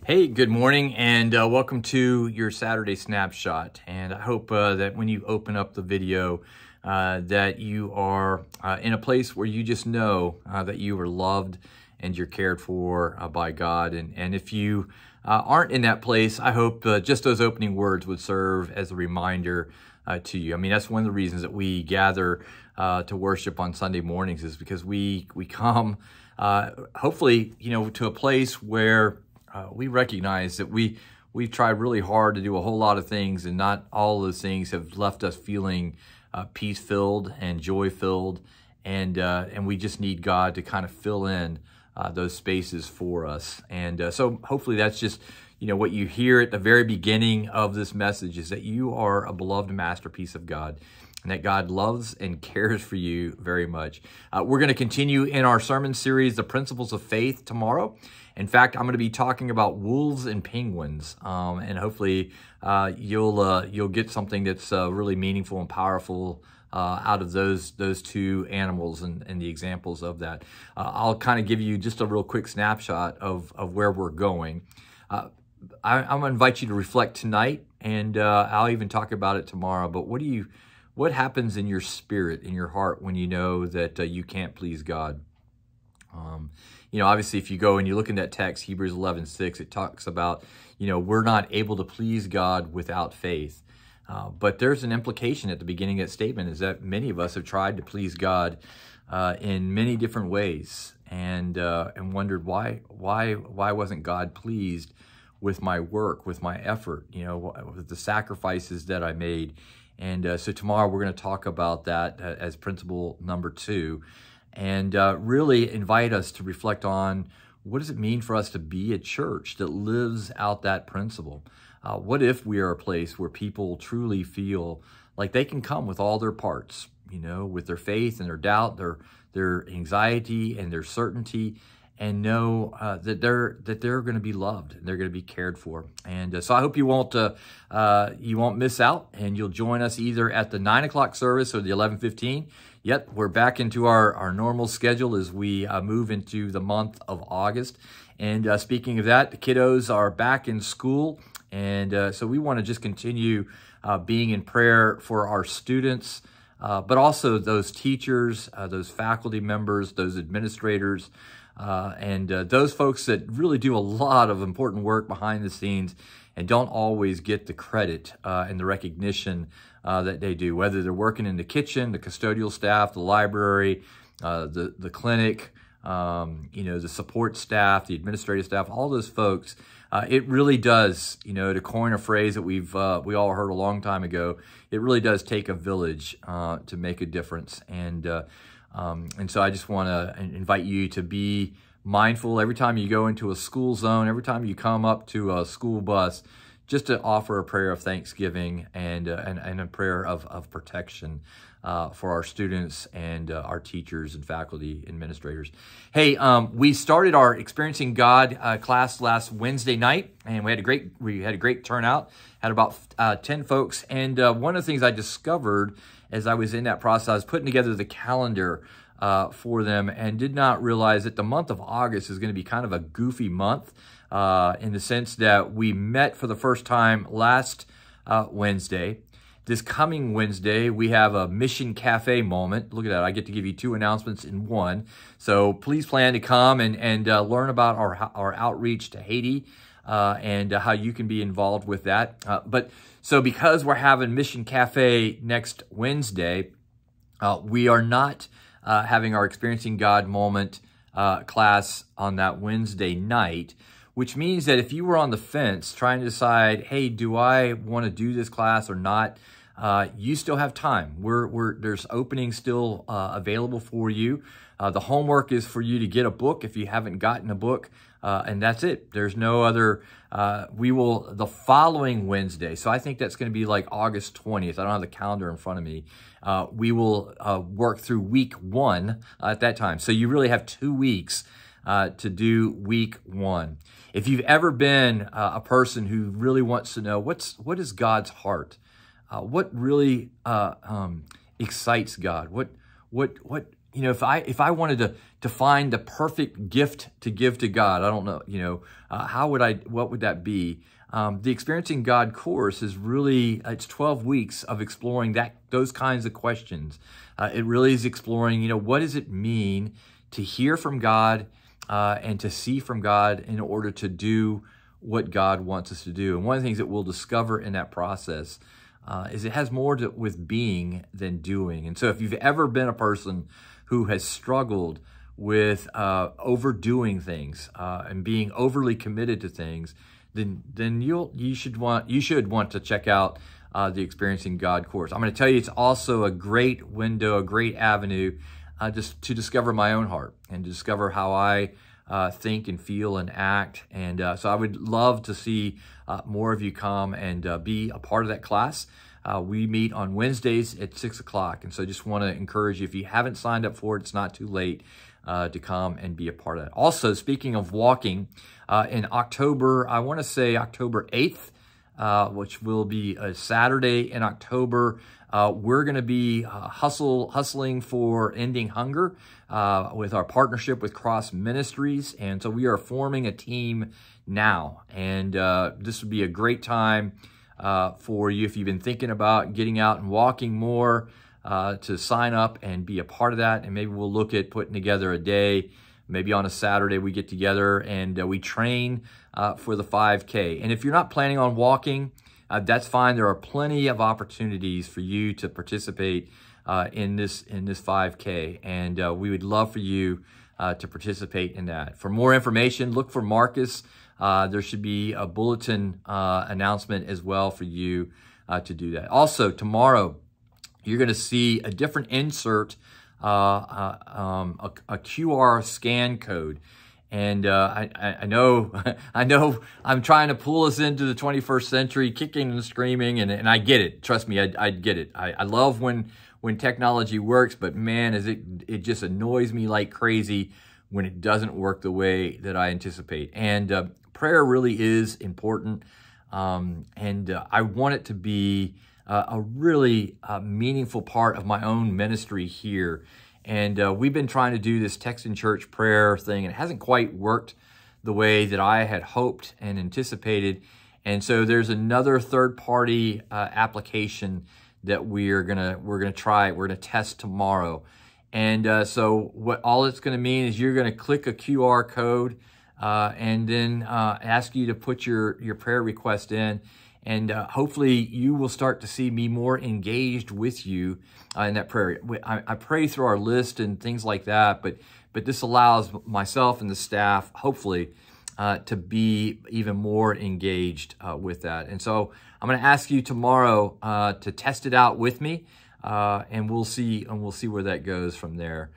Hey, good morning, and welcome to your Saturday snapshot. And I hope that when you open up the video, that you are in a place where you just know that you are loved and you're cared for by God. And if you aren't in that place, I hope just those opening words would serve as a reminder to you. I mean, that's one of the reasons that we gather to worship on Sunday mornings, is because we come, hopefully, to a place where we recognize that we've tried really hard to do a whole lot of things, and not all of those things have left us feeling peace-filled and joy-filled, and we just need God to kind of fill in those spaces for us. And so hopefully that's just what you hear at the very beginning of this message, is that you are a beloved masterpiece of God, and that God loves and cares for you very much. We're going to continue in our sermon series, The Principles of Faith, tomorrow. In fact, I'm going to be talking about wolves and penguins, and hopefully you'll get something that's really meaningful and powerful out of those two animals and the examples of that. I'll kind of give you just a real quick snapshot of where we're going. I'm going to invite you to reflect tonight, and I'll even talk about it tomorrow. But what happens in your spirit, in your heart, when you know that you can't please God? Obviously, if you go and you look in that text, Hebrews 11:6, it talks about, we're not able to please God without faith. But there's an implication at the beginning of that statement, is that many of us have tried to please God in many different ways, and wondered why wasn't God pleased with my work, with my effort, with the sacrifices that I made. And so tomorrow we're going to talk about that as principle number 2. And really invite us to reflect on, what does it mean for us to be a church that lives out that principle? What if we are a place where people truly feel like they can come with all their parts, with their faith and their doubt, their anxiety and their certainty, and know that they're going to be loved and they're going to be cared for. And so I hope you won't miss out, and you'll join us either at the 9 o'clock service or the 11:15. Yep, we're back into our normal schedule as we move into the month of August. And speaking of that, the kiddos are back in school. And so we want to just continue being in prayer for our students, but also those teachers, those faculty members, those administrators, and those folks that really do a lot of important work behind the scenes and don't always get the credit and the recognition that they do, whether they're working in the kitchen, the custodial staff, the library, the clinic, the support staff, the administrative staff, all those folks. It really does, to coin a phrase that we all heard a long time ago, it really does take a village to make a difference. And so I just want to invite you to be mindful every time you go into a school zone, every time you come up to a school bus, just to offer a prayer of thanksgiving and a prayer of protection for our students and our teachers and faculty administrators. Hey, we started our Experiencing God class last Wednesday night, and we had a great turnout. Had about 10 folks, and one of the things I discovered as I was in that process, I was putting together the calendar for them, and did not realize that the month of August is going to be kind of a goofy month in the sense that we met for the first time last Wednesday. This coming Wednesday, we have a Mission Cafe moment. Look at that. I get to give you 2 announcements in one. So please plan to come and learn about our outreach to Haiti and how you can be involved with that. So because we're having Mission Cafe next Wednesday, we are not having our Experiencing God moment class on that Wednesday night, which means that if you were on the fence trying to decide, hey, do I want to do this class or not, you still have time. There's openings still available for you. The homework is for you to get a book if you haven't gotten a book, and that's it. There's no other. The following Wednesday, so I think that's going to be like August 20th. I don't have the calendar in front of me. We will work through week 1 at that time. So you really have 2 weeks to do week 1. If you've ever been a person who really wants to know what is God's heart, what really excites God, what if I wanted to find the perfect gift to give to God, I don't know, what would that be? The Experiencing God course is really, it's 12 weeks of exploring those kinds of questions. It really is exploring, what does it mean to hear from God and to see from God in order to do what God wants us to do. And one of the things that we'll discover in that process is it has more with being than doing. And so if you've ever been a person who has struggled with overdoing things and being overly committed to things, then you should want to check out the Experiencing God course. I'm going to tell you, it's also a great window, a great avenue just to discover my own heart and to discover how I think and feel and act. And so I would love to see more of you come and be a part of that class. We meet on Wednesdays at 6 o'clock. And so I just want to encourage you, if you haven't signed up for it, it's not too late to come and be a part of that. Also, speaking of walking, in October, I want to say October 8th, which will be a Saturday in October, we're going to be hustling for ending hunger with our partnership with Cross Ministries. And so we are forming a team now. And this would be a great time for you, if you've been thinking about getting out and walking more, to sign up and be a part of that. And maybe we'll look at putting together a day. Maybe on a Saturday we get together and we train for the 5K. And if you're not planning on walking, that's fine. There are plenty of opportunities for you to participate in this 5K. And we would love for you to participate in that. For more information, look for Marcus. There should be a bulletin announcement as well for you to do that. Also, tomorrow, you're going to see a different insert, a QR scan code. And I know I'm trying to pull us into the 21st century, kicking and screaming, and I get it. Trust me, I get it. I love when technology works, but man, it just annoys me like crazy when it doesn't work the way that I anticipate. And prayer really is important, and I want it to be a really meaningful part of my own ministry here. And we've been trying to do this text in church prayer thing, and it hasn't quite worked the way that I had hoped and anticipated. And so there's another third-party application that we're gonna test tomorrow. And so what all it's gonna mean is you're gonna click a QR code and then ask you to put your prayer request in. And hopefully you will start to see me more engaged with you in that prayer. I pray through our list and things like that, but this allows myself and the staff, hopefully, to be even more engaged with that. And so I'm going to ask you tomorrow to test it out with me, and we'll see where that goes from there.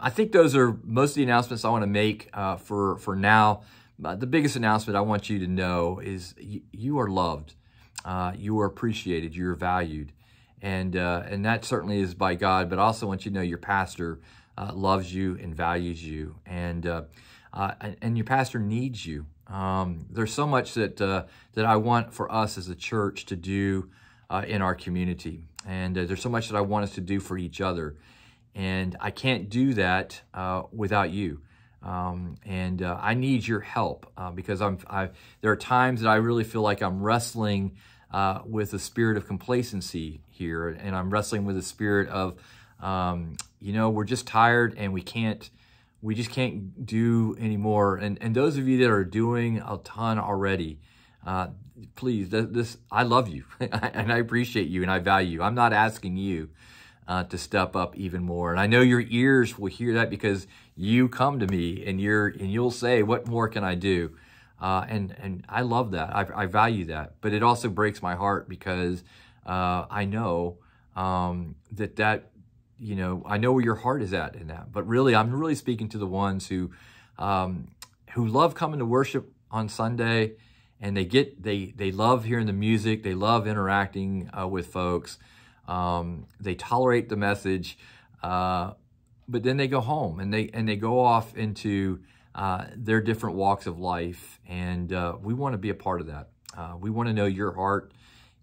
I think those are most of the announcements I want to make for now. The biggest announcement I want you to know is you are loved. You are appreciated, you're valued, and that certainly is by God, but I also want you to know your pastor loves you and values you, and your pastor needs you. There's so much that I want for us as a church to do in our community, and there's so much that I want us to do for each other, and I can't do that without you. I need your help because there are times that I really feel like I'm wrestling with a spirit of complacency here, and I'm wrestling with a spirit of, we're just tired and we just can't do anymore. And those of you that are doing a ton already, please, I love you and I appreciate you and I value you. I'm not asking you to step up even more. And I know your ears will hear that because you come to me and you'll say, what more can I do? And I love that. I value that. But it also breaks my heart because I know that I know where your heart is at in that. But really, I'm really speaking to the ones who love coming to worship on Sunday, and they love hearing the music. They love interacting with folks. They tolerate the message, but then they go home and they go off into their different walks of life, and we want to be a part of that. We want to know your heart,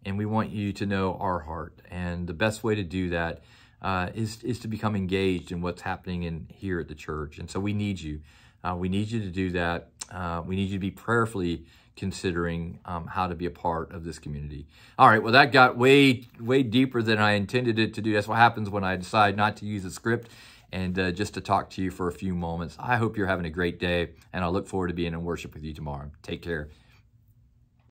and we want you to know our heart. And the best way to do that is to become engaged in what's happening in here at the church. And so we need you. We need you to do that. We need you to be prayerfully considering how to be a part of this community. All right, well, that got way deeper than I intended it to do. That's what happens when I decide not to use a script and just to talk to you for a few moments. I hope you're having a great day, and I look forward to being in worship with you tomorrow. Take care.